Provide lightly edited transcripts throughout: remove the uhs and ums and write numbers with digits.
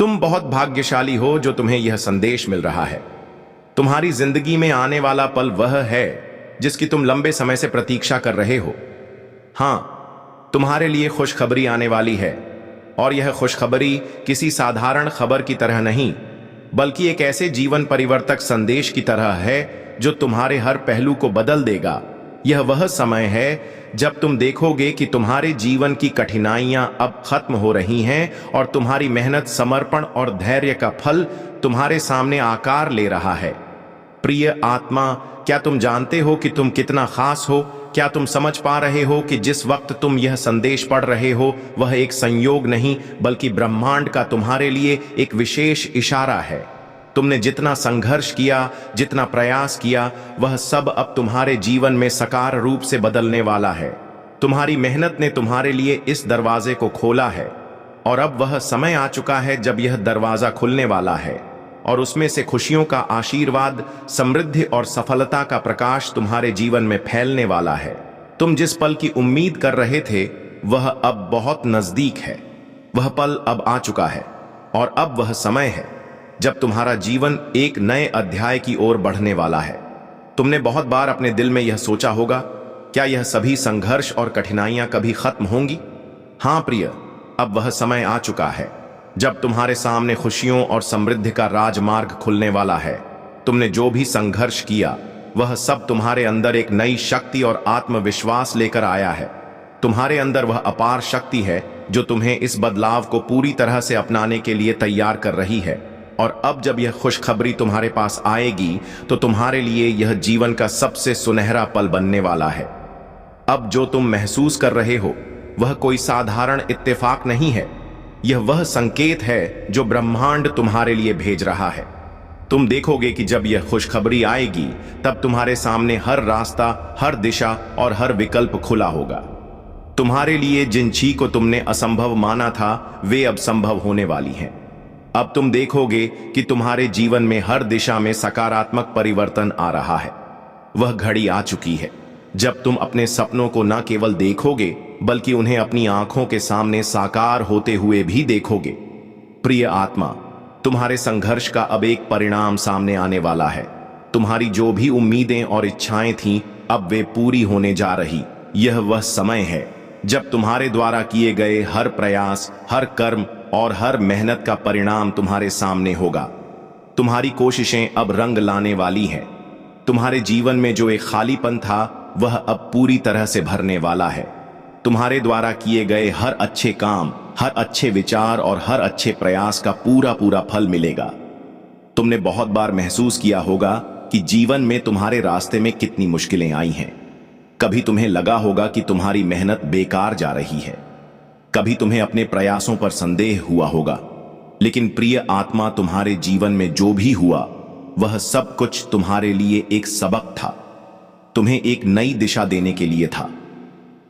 तुम बहुत भाग्यशाली हो जो तुम्हें यह संदेश मिल रहा है। तुम्हारी जिंदगी में आने वाला पल वह है जिसकी तुम लंबे समय से प्रतीक्षा कर रहे हो। हाँ, तुम्हारे लिए खुशखबरी आने वाली है, और यह खुशखबरी किसी साधारण खबर की तरह नहीं, बल्कि एक ऐसे जीवन परिवर्तक संदेश की तरह है जो तुम्हारे हर पहलू को बदल देगा। यह वह समय है जब तुम देखोगे कि तुम्हारे जीवन की कठिनाइयां अब खत्म हो रही हैं और तुम्हारी मेहनत, समर्पण और धैर्य का फल तुम्हारे सामने आकार ले रहा है। प्रिय आत्मा, क्या तुम जानते हो कि तुम कितना खास हो? क्या तुम समझ पा रहे हो कि जिस वक्त तुम यह संदेश पढ़ रहे हो वह एक संयोग नहीं, बल्कि ब्रह्मांड का तुम्हारे लिए एक विशेष इशारा है। तुमने जितना संघर्ष किया, जितना प्रयास किया, वह सब अब तुम्हारे जीवन में साकार रूप से बदलने वाला है। तुम्हारी मेहनत ने तुम्हारे लिए इस दरवाजे को खोला है, और अब वह समय आ चुका है जब यह दरवाजा खुलने वाला है, और उसमें से खुशियों का आशीर्वाद, समृद्धि और सफलता का प्रकाश तुम्हारे जीवन में फैलने वाला है। तुम जिस पल की उम्मीद कर रहे थे वह अब बहुत नजदीक है। वह पल अब आ चुका है, और अब वह समय है जब तुम्हारा जीवन एक नए अध्याय की ओर बढ़ने वाला है। तुमने बहुत बार अपने दिल में यह सोचा होगा, क्या यह सभी संघर्ष और कठिनाइयां कभी खत्म होंगी? हाँ प्रिय, अब वह समय आ चुका है जब तुम्हारे सामने खुशियों और समृद्धि का राजमार्ग खुलने वाला है। तुमने जो भी संघर्ष किया वह सब तुम्हारे अंदर एक नई शक्ति और आत्मविश्वास लेकर आया है। तुम्हारे अंदर वह अपार शक्ति है जो तुम्हें इस बदलाव को पूरी तरह से अपनाने के लिए तैयार कर रही है। और अब जब यह खुशखबरी तुम्हारे पास आएगी तो तुम्हारे लिए यह जीवन का सबसे सुनहरा पल बनने वाला है। अब जो तुम महसूस कर रहे हो वह कोई साधारण इत्तेफाक नहीं है। यह वह संकेत है जो ब्रह्मांड तुम्हारे लिए भेज रहा है। तुम देखोगे कि जब यह खुशखबरी आएगी तब तुम्हारे सामने हर रास्ता, हर दिशा और हर विकल्प खुला होगा। तुम्हारे लिए जिन चीज को तुमने असंभव माना था वे अब संभव होने वाली हैं। अब तुम देखोगे कि तुम्हारे जीवन में हर दिशा में सकारात्मक परिवर्तन आ रहा है। वह घड़ी आ चुकी है जब तुम अपने सपनों को न केवल देखोगे बल्कि उन्हें अपनी आंखों के सामने साकार होते हुए भी देखोगे। प्रिय आत्मा, तुम्हारे संघर्ष का अब एक परिणाम सामने आने वाला है। तुम्हारी जो भी उम्मीदें और इच्छाएं थीं अब वे पूरी होने जा रही। यह वह समय है जब तुम्हारे द्वारा किए गए हर प्रयास, हर कर्म और हर मेहनत का परिणाम तुम्हारे सामने होगा। तुम्हारी कोशिशें अब रंग लाने वाली हैं। तुम्हारे जीवन में जो एक खालीपन था वह अब पूरी तरह से भरने वाला है। तुम्हारे द्वारा किए गए हर अच्छे काम, हर अच्छे विचार और हर अच्छे प्रयास का पूरा पूरा फल मिलेगा। तुमने बहुत बार महसूस किया होगा कि जीवन में तुम्हारे रास्ते में कितनी मुश्किलें आई हैं। कभी तुम्हें लगा होगा कि तुम्हारी मेहनत बेकार जा रही है, कभी तुम्हें अपने प्रयासों पर संदेह हुआ होगा। लेकिन प्रिय आत्मा, तुम्हारे जीवन में जो भी हुआ वह सब कुछ तुम्हारे लिए एक सबक था, तुम्हें एक नई दिशा देने के लिए था।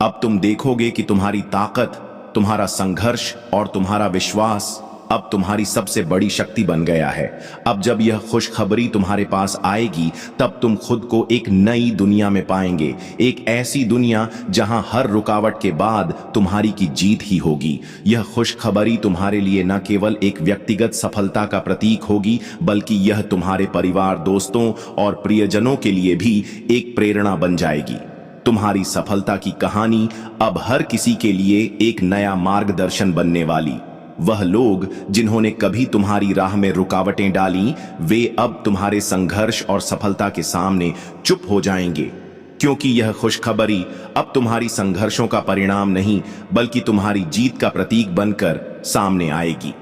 अब तुम देखोगे कि तुम्हारी ताकत, तुम्हारा संघर्ष और तुम्हारा विश्वास अब तुम्हारी सबसे बड़ी शक्ति बन गया है। अब जब यह खुशखबरी तुम्हारे पास आएगी तब तुम खुद को एक नई दुनिया में पाएंगे, एक ऐसी दुनिया जहां हर रुकावट के बाद तुम्हारी की जीत ही होगी। यह खुशखबरी तुम्हारे लिए न केवल एक व्यक्तिगत सफलता का प्रतीक होगी बल्कि यह तुम्हारे परिवार, दोस्तों और प्रियजनों के लिए भी एक प्रेरणा बन जाएगी। तुम्हारी सफलता की कहानी अब हर किसी के लिए एक नया मार्गदर्शन बनने वाली। वह लोग जिन्होंने कभी तुम्हारी राह में रुकावटें डाली वे अब तुम्हारे संघर्ष और सफलता के सामने चुप हो जाएंगे, क्योंकि यह खुशखबरी अब तुम्हारी संघर्षों का परिणाम नहीं बल्कि तुम्हारी जीत का प्रतीक बनकर सामने आएगी।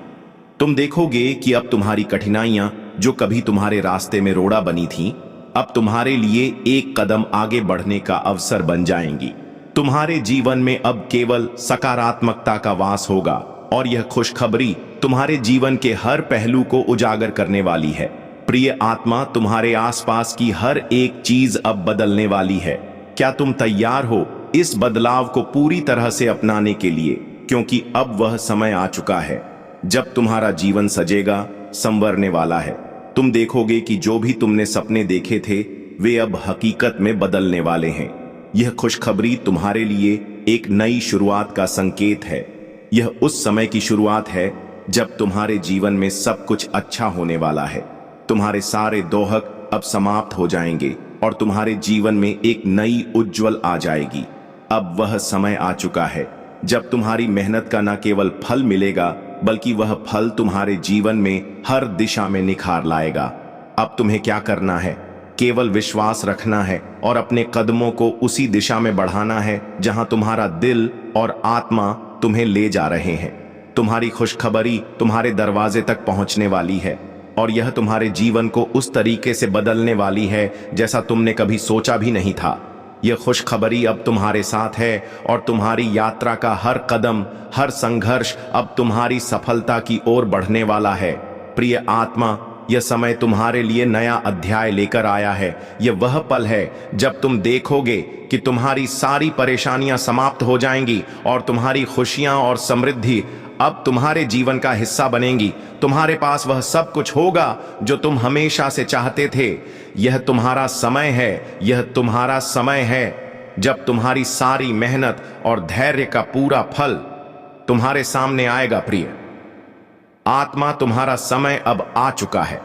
तुम देखोगे कि अब तुम्हारी कठिनाइयां जो कभी तुम्हारे रास्ते में रोड़ा बनी थीं, अब तुम्हारे लिए एक कदम आगे बढ़ने का अवसर बन जाएंगी। तुम्हारे जीवन में अब केवल सकारात्मकता का वास होगा, और यह खुशखबरी तुम्हारे जीवन के हर पहलू को उजागर करने वाली है। प्रिय आत्मा, तुम्हारे आसपास की हर एक चीज अब बदलने वाली है। क्या तुम तैयार हो इस बदलाव को पूरी तरह से अपनाने के लिए? क्योंकि अब वह समय आ चुका है जब तुम्हारा जीवन सजेगा, संवरने वाला है। तुम देखोगे कि जो भी तुमने सपने देखे थे वे अब हकीकत में बदलने वाले हैं। यह खुशखबरी तुम्हारे लिए एक नई शुरुआत का संकेत है। यह उस समय की शुरुआत है जब तुम्हारे जीवन में सब कुछ अच्छा होने वाला है। तुम्हारे सारे दोहक अब समाप्त हो जाएंगे और तुम्हारे जीवन में एक नई उज्जवल आ जाएगी। अब वह समय आ चुका है जब तुम्हारी मेहनत का न केवल फल मिलेगा, बल्कि वह फल तुम्हारे जीवन में हर दिशा में निखार लाएगा। अब तुम्हें क्या करना है? केवल विश्वास रखना है और अपने कदमों को उसी दिशा में बढ़ाना है जहां तुम्हारा दिल और आत्मा तुम्हें ले जा रहे हैं। तुम्हारी खुशखबरी तुम्हारे दरवाजे तक पहुंचने वाली है और यह तुम्हारे जीवन को उस तरीके से बदलने वाली है जैसा तुमने कभी सोचा भी नहीं था। यह खुशखबरी अब तुम्हारे साथ है और तुम्हारी यात्रा का हर कदम, हर संघर्ष अब तुम्हारी सफलता की ओर बढ़ने वाला है। प्रिय आत्मा, यह समय तुम्हारे लिए नया अध्याय लेकर आया है। यह वह पल है जब तुम देखोगे कि तुम्हारी सारी परेशानियां समाप्त हो जाएंगी और तुम्हारी खुशियां और समृद्धि अब तुम्हारे जीवन का हिस्सा बनेंगी। तुम्हारे पास वह सब कुछ होगा जो तुम हमेशा से चाहते थे। यह तुम्हारा समय है, यह तुम्हारा समय है जब तुम्हारी सारी मेहनत और धैर्य का पूरा फल तुम्हारे सामने आएगा। प्रिय आत्मा, तुम्हारा समय अब आ चुका है।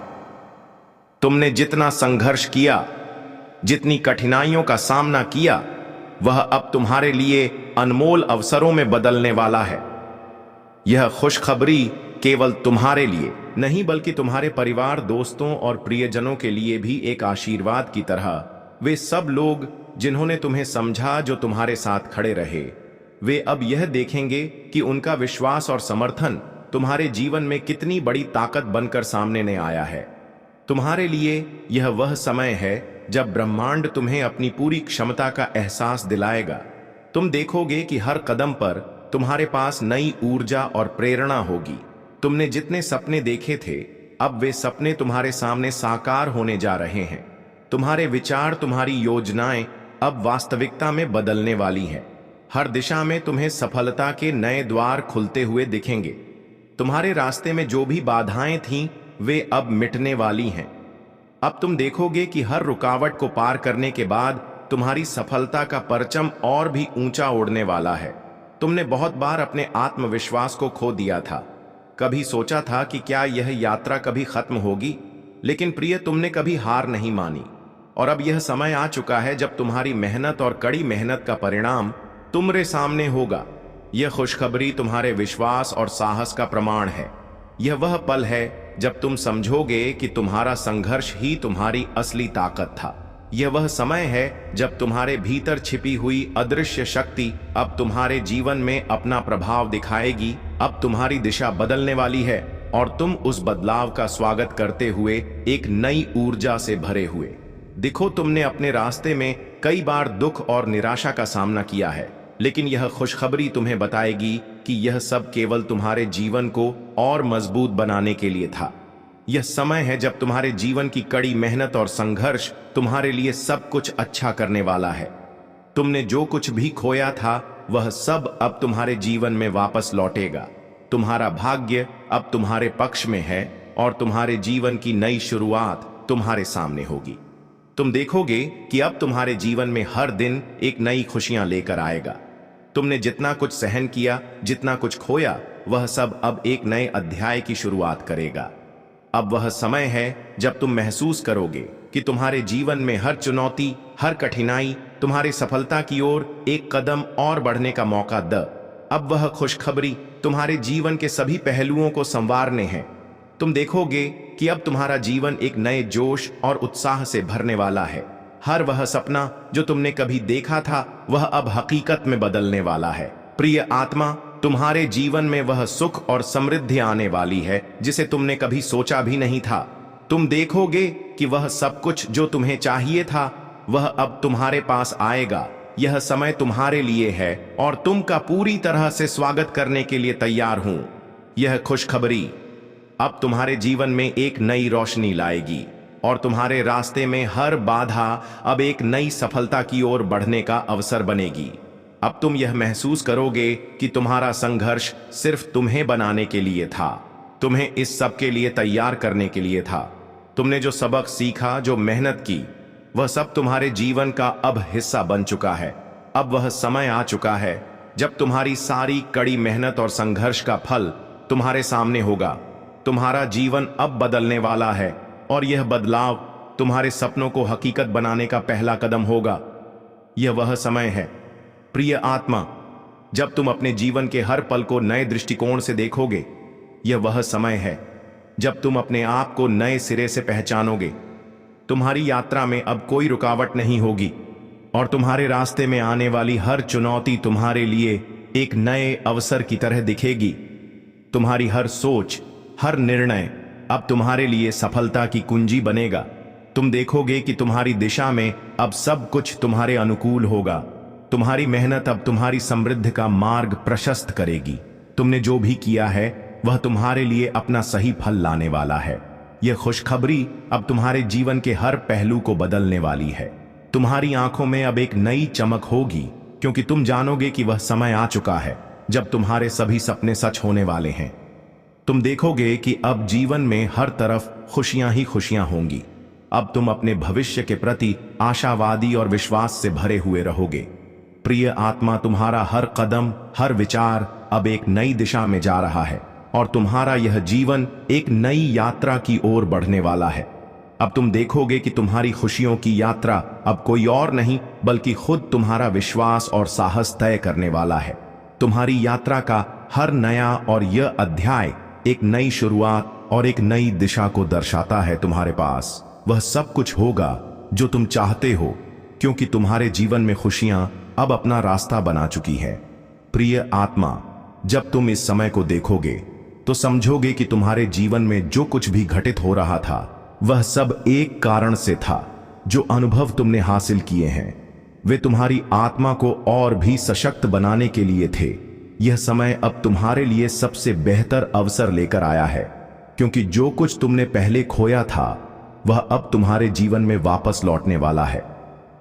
तुमने जितना संघर्ष किया, जितनी कठिनाइयों का सामना किया, वह अब तुम्हारे लिए अनमोल अवसरों में बदलने वाला है। यह खुशखबरी केवल तुम्हारे लिए नहीं, बल्कि तुम्हारे परिवार, दोस्तों और प्रियजनों के लिए भी एक आशीर्वाद की तरह। वे सब लोग जिन्होंने तुम्हें समझा, जो तुम्हारे साथ खड़े रहे, वे अब यह देखेंगे कि उनका विश्वास और समर्थन तुम्हारे जीवन में कितनी बड़ी ताकत बनकर सामने ने आया है। तुम्हारे लिए यह वह समय है जब ब्रह्मांड तुम्हें अपनी पूरी क्षमता का एहसास दिलाएगा। तुम देखोगे कि हर कदम पर तुम्हारे पास नई ऊर्जा और प्रेरणा होगी। तुमने जितने सपने देखे थे, अब वे सपने तुम्हारे सामने साकार होने जा रहे हैं। तुम्हारे विचार, तुम्हारी योजनाएं अब वास्तविकता में बदलने वाली हैं। हर दिशा में तुम्हें सफलता के नए द्वार खुलते हुए दिखेंगे। तुम्हारे रास्ते में जो भी बाधाएं थीं, वे अब मिटने वाली हैं। अब तुम देखोगे कि हर रुकावट को पार करने के बाद तुम्हारी सफलता का परचम और भी ऊंचा उड़ने वाला है। तुमने बहुत बार अपने आत्मविश्वास को खो दिया था। कभी सोचा था कि क्या यह यात्रा कभी खत्म होगी, लेकिन प्रिय, तुमने कभी हार नहीं मानी। और अब यह समय आ चुका है जब तुम्हारी मेहनत और कड़ी मेहनत का परिणाम तुम्हारे सामने होगा। यह खुशखबरी तुम्हारे विश्वास और साहस का प्रमाण है। यह वह पल है जब तुम समझोगे कि तुम्हारा संघर्ष ही तुम्हारी असली ताकत था। यह वह समय है जब तुम्हारे भीतर छिपी हुई अदृश्य शक्ति अब तुम्हारे जीवन में अपना प्रभाव दिखाएगी। अब तुम्हारी दिशा बदलने वाली है और तुम उस बदलाव का स्वागत करते हुए एक नई ऊर्जा से भरे हुए दिखो। तुमने अपने रास्ते में कई बार दुख और निराशा का सामना किया है, लेकिन यह खुशखबरी तुम्हें बताएगी कि यह सब केवल तुम्हारे जीवन को और मजबूत बनाने के लिए था। यह समय है जब तुम्हारे जीवन की कड़ी मेहनत और संघर्ष तुम्हारे लिए सब कुछ अच्छा करने वाला है। तुमने जो कुछ भी खोया था, वह सब अब तुम्हारे जीवन में वापस लौटेगा। तुम्हारा भाग्य अब तुम्हारे पक्ष में है और तुम्हारे जीवन की नई शुरुआत तुम्हारे सामने होगी। तुम देखोगे कि अब तुम्हारे जीवन में हर दिन एक नई खुशियां लेकर आएगा। तुमने जितना कुछ सहन किया, जितना कुछ खोया, वह सब अब एक नए अध्याय की शुरुआत करेगा। अब वह समय है जब तुम महसूस करोगे कि तुम्हारे जीवन में हर चुनौती, हर कठिनाई तुम्हारी सफलता की ओर एक कदम और बढ़ने का मौका द। अब वह खुशखबरी तुम्हारे जीवन के सभी पहलुओं को संवारने हैं। तुम देखोगे कि अब तुम्हारा जीवन एक नए जोश और उत्साह से भरने वाला है। हर वह सपना जो तुमने कभी देखा था, वह अब हकीकत में बदलने वाला है। प्रिय आत्मा, तुम्हारे जीवन में वह सुख और समृद्धि आने वाली है जिसे तुमने कभी सोचा भी नहीं था। तुम देखोगे कि वह सब कुछ जो तुम्हें चाहिए था, वह अब तुम्हारे पास आएगा। यह समय तुम्हारे लिए है और तुम का पूरी तरह से स्वागत करने के लिए तैयार हूं। यह खुशखबरी अब तुम्हारे जीवन में एक नई रोशनी लाएगी और तुम्हारे रास्ते में हर बाधा अब एक नई सफलता की ओर बढ़ने का अवसर बनेगी। अब तुम यह महसूस करोगे कि तुम्हारा संघर्ष सिर्फ तुम्हें बनाने के लिए था, तुम्हें इस सब के लिए तैयार करने के लिए था। तुमने जो सबक सीखा, जो मेहनत की, वह सब तुम्हारे जीवन का अब हिस्सा बन चुका है। अब वह समय आ चुका है जब तुम्हारी सारी कड़ी मेहनत और संघर्ष का फल तुम्हारे सामने होगा। तुम्हारा जीवन अब बदलने वाला है और यह बदलाव तुम्हारे सपनों को हकीकत बनाने का पहला कदम होगा। यह वह समय है प्रिय आत्मा, जब तुम अपने जीवन के हर पल को नए दृष्टिकोण से देखोगे। यह वह समय है जब तुम अपने आप को नए सिरे से पहचानोगे। तुम्हारी यात्रा में अब कोई रुकावट नहीं होगी और तुम्हारे रास्ते में आने वाली हर चुनौती तुम्हारे लिए एक नए अवसर की तरह दिखेगी। तुम्हारी हर सोच, हर निर्णय अब तुम्हारे लिए सफलता की कुंजी बनेगा। तुम देखोगे कि तुम्हारी दिशा में अब सब कुछ तुम्हारे अनुकूल होगा। तुम्हारी मेहनत अब तुम्हारी समृद्धि का मार्ग प्रशस्त करेगी। तुमने जो भी किया है वह तुम्हारे लिए अपना सही फल लाने वाला है। यह खुशखबरी अब तुम्हारे जीवन के हर पहलू को बदलने वाली है। तुम्हारी आंखों में अब एक नई चमक होगी, क्योंकि तुम जानोगे कि वह समय आ चुका है जब तुम्हारे सभी सपने सच होने वाले हैं। तुम देखोगे कि अब जीवन में हर तरफ खुशियां ही खुशियां होंगी। अब तुम अपने भविष्य के प्रति आशावादी और विश्वास से भरे हुए रहोगे। प्रिय आत्मा, तुम्हारा हर कदम, हर विचार अब एक नई दिशा में जा रहा है और तुम्हारा यह जीवन एक नई यात्रा की ओर बढ़ने वाला है। अब तुम देखोगे कि तुम्हारी खुशियों की यात्रा अब कोई और नहीं बल्कि खुद तुम्हारा विश्वास और साहस तय करने वाला है। तुम्हारी यात्रा का हर नया और यह अध्याय एक नई शुरुआत और एक नई दिशा को दर्शाता है। तुम्हारे पास वह सब कुछ होगा जो तुम चाहते हो, क्योंकि तुम्हारे जीवन में खुशियां अब अपना रास्ता बना चुकी है। प्रिय आत्मा, जब तुम इस समय को देखोगे तो समझोगे कि तुम्हारे जीवन में जो कुछ भी घटित हो रहा था वह सब एक कारण से था। जो अनुभव तुमने हासिल किए हैं वे तुम्हारी आत्मा को और भी सशक्त बनाने के लिए थे। यह समय अब तुम्हारे लिए सबसे बेहतर अवसर लेकर आया है, क्योंकि जो कुछ तुमने पहले खोया था वह अब तुम्हारे जीवन में वापस लौटने वाला है।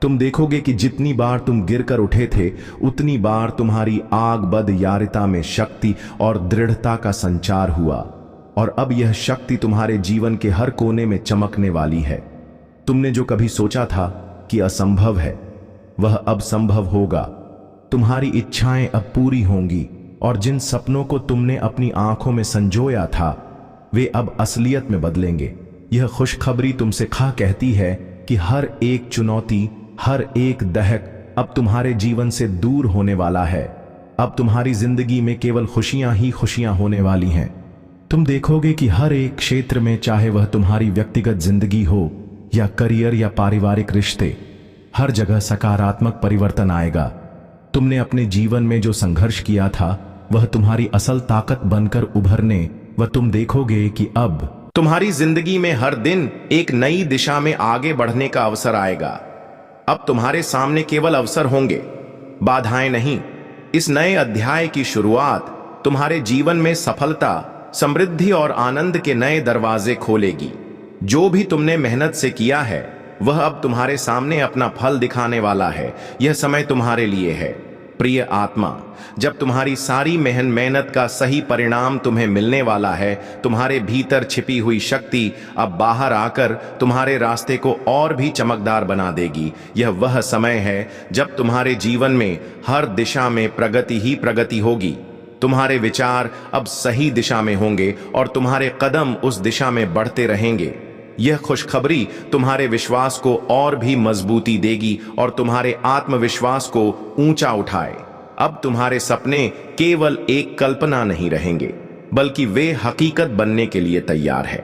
तुम देखोगे कि जितनी बार तुम गिरकर उठे थे उतनी बार तुम्हारी आग बद यारिता में शक्ति और दृढ़ता का संचार हुआ, और अब यह शक्ति तुम्हारे जीवन के हर कोने में चमकने वाली है। तुमने जो कभी सोचा था कि असंभव है वह अब संभव होगा। तुम्हारी इच्छाएं अब पूरी होंगी और जिन सपनों को तुमने अपनी आंखों में संजोया था वे अब असलियत में बदलेंगे। यह खुशखबरी तुमसे कहती है कि हर एक चुनौती, हर एक दहक अब तुम्हारे जीवन से दूर होने वाला है। अब तुम्हारी जिंदगी में केवल खुशियां ही खुशियां होने वाली हैं। तुम देखोगे कि हर एक क्षेत्र में, चाहे वह तुम्हारी व्यक्तिगत जिंदगी हो या करियर या पारिवारिक रिश्ते, हर जगह सकारात्मक परिवर्तन आएगा। तुमने अपने जीवन में जो संघर्ष किया था वह तुम्हारी असल ताकत बनकर उभरने व तुम देखोगे कि अब तुम्हारी जिंदगी में हर दिन एक नई दिशा में आगे बढ़ने का अवसर आएगा। अब तुम्हारे सामने केवल अवसर होंगे, बाधाएं नहीं। इस नए अध्याय की शुरुआत तुम्हारे जीवन में सफलता, समृद्धि और आनंद के नए दरवाजे खोलेगी। जो भी तुमने मेहनत से किया है वह अब तुम्हारे सामने अपना फल दिखाने वाला है। यह समय तुम्हारे लिए है प्रिय आत्मा, जब तुम्हारी सारी मेहनत का सही परिणाम तुम्हें मिलने वाला है। तुम्हारे भीतर छिपी हुई शक्ति अब बाहर आकर तुम्हारे रास्ते को और भी चमकदार बना देगी। यह वह समय है जब तुम्हारे जीवन में हर दिशा में प्रगति ही प्रगति होगी। तुम्हारे विचार अब सही दिशा में होंगे और तुम्हारे कदम उस दिशा में बढ़ते रहेंगे। यह खुशखबरी तुम्हारे विश्वास को और भी मजबूती देगी और तुम्हारे आत्मविश्वास को ऊंचा उठाए। अब तुम्हारे सपने केवल एक कल्पना नहीं रहेंगे, बल्कि वे हकीकत बनने के लिए तैयार है।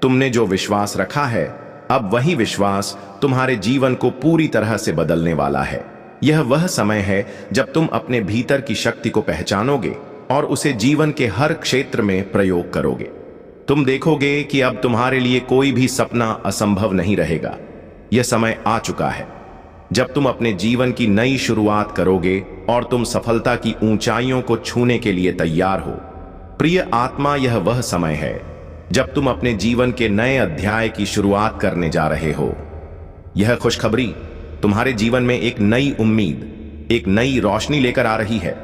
तुमने जो विश्वास रखा है, अब वही विश्वास तुम्हारे जीवन को पूरी तरह से बदलने वाला है। यह वह समय है जब तुम अपने भीतर की शक्ति को पहचानोगे और उसे जीवन के हर क्षेत्र में प्रयोग करोगे। तुम देखोगे कि अब तुम्हारे लिए कोई भी सपना असंभव नहीं रहेगा। यह समय आ चुका है जब तुम अपने जीवन की नई शुरुआत करोगे और तुम सफलता की ऊंचाइयों को छूने के लिए तैयार हो। प्रिय आत्मा, यह वह समय है जब तुम अपने जीवन के नए अध्याय की शुरुआत करने जा रहे हो। यह खुशखबरी तुम्हारे जीवन में एक नई उम्मीद, एक नई रोशनी लेकर आ रही है।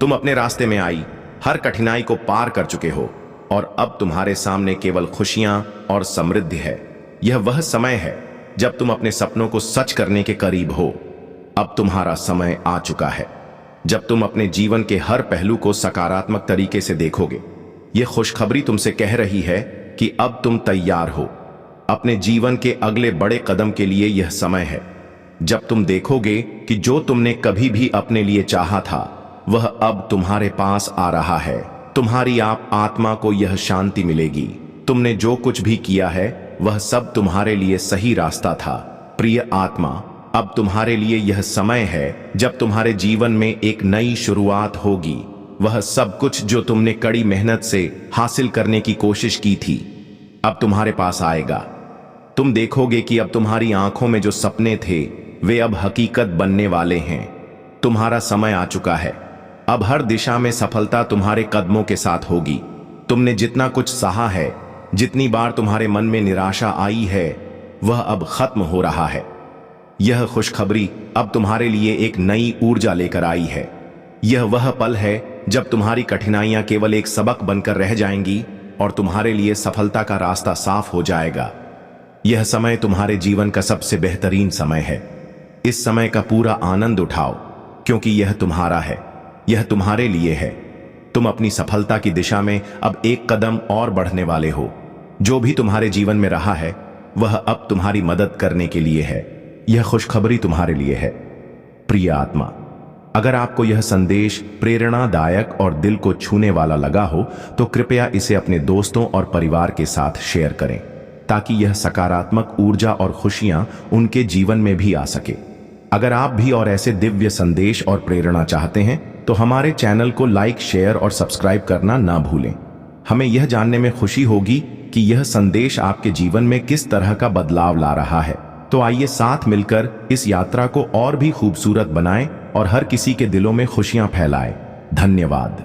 तुम अपने रास्ते में आई हर कठिनाई को पार कर चुके हो और अब तुम्हारे सामने केवल खुशियां और समृद्धि है। यह वह समय है जब तुम अपने सपनों को सच करने के करीब हो। अब तुम्हारा समय आ चुका है जब तुम अपने जीवन के हर पहलू को सकारात्मक तरीके से देखोगे। यह खुशखबरी तुमसे कह रही है कि अब तुम तैयार हो। अपने जीवन के अगले बड़े कदम के लिए यह समय है जब तुम देखोगे कि जो तुमने कभी भी अपने लिए चाहा था वह अब तुम्हारे पास आ रहा है। तुम्हारी आत्मा को यह शांति मिलेगी। तुमने जो कुछ भी किया है वह सब तुम्हारे लिए सही रास्ता था। प्रिय आत्मा, अब तुम्हारे लिए यह समय है जब तुम्हारे जीवन में एक नई शुरुआत होगी। वह सब कुछ जो तुमने कड़ी मेहनत से हासिल करने की कोशिश की थी अब तुम्हारे पास आएगा। तुम देखोगे कि अब तुम्हारी आंखों में जो सपने थे वे अब हकीकत बनने वाले हैं। तुम्हारा समय आ चुका है। अब हर दिशा में सफलता तुम्हारे कदमों के साथ होगी। तुमने जितना कुछ सहा है, जितनी बार तुम्हारे मन में निराशा आई है, वह अब खत्म हो रहा है। यह खुशखबरी अब तुम्हारे लिए एक नई ऊर्जा लेकर आई है। यह वह पल है जब तुम्हारी कठिनाइयां केवल एक सबक बनकर रह जाएंगी और तुम्हारे लिए सफलता का रास्ता साफ हो जाएगा। यह समय तुम्हारे जीवन का सबसे बेहतरीन समय है। इस समय का पूरा आनंद उठाओ, क्योंकि यह तुम्हारा है, यह तुम्हारे लिए है। तुम अपनी सफलता की दिशा में अब एक कदम और बढ़ने वाले हो। जो भी तुम्हारे जीवन में रहा है वह अब तुम्हारी मदद करने के लिए है। यह खुशखबरी तुम्हारे लिए है। प्रिय आत्मा, अगर आपको यह संदेश प्रेरणादायक और दिल को छूने वाला लगा हो तो कृपया इसे अपने दोस्तों और परिवार के साथ शेयर करें, ताकि यह सकारात्मक ऊर्जा और खुशियां उनके जीवन में भी आ सके। अगर आप भी और ऐसे दिव्य संदेश और प्रेरणा चाहते हैं तो हमारे चैनल को लाइक, शेयर और सब्सक्राइब करना ना भूलें। हमें यह जानने में खुशी होगी कि यह संदेश आपके जीवन में किस तरह का बदलाव ला रहा है। तो आइए साथ मिलकर इस यात्रा को और भी खूबसूरत बनाएं और हर किसी के दिलों में खुशियां फैलाएं। धन्यवाद।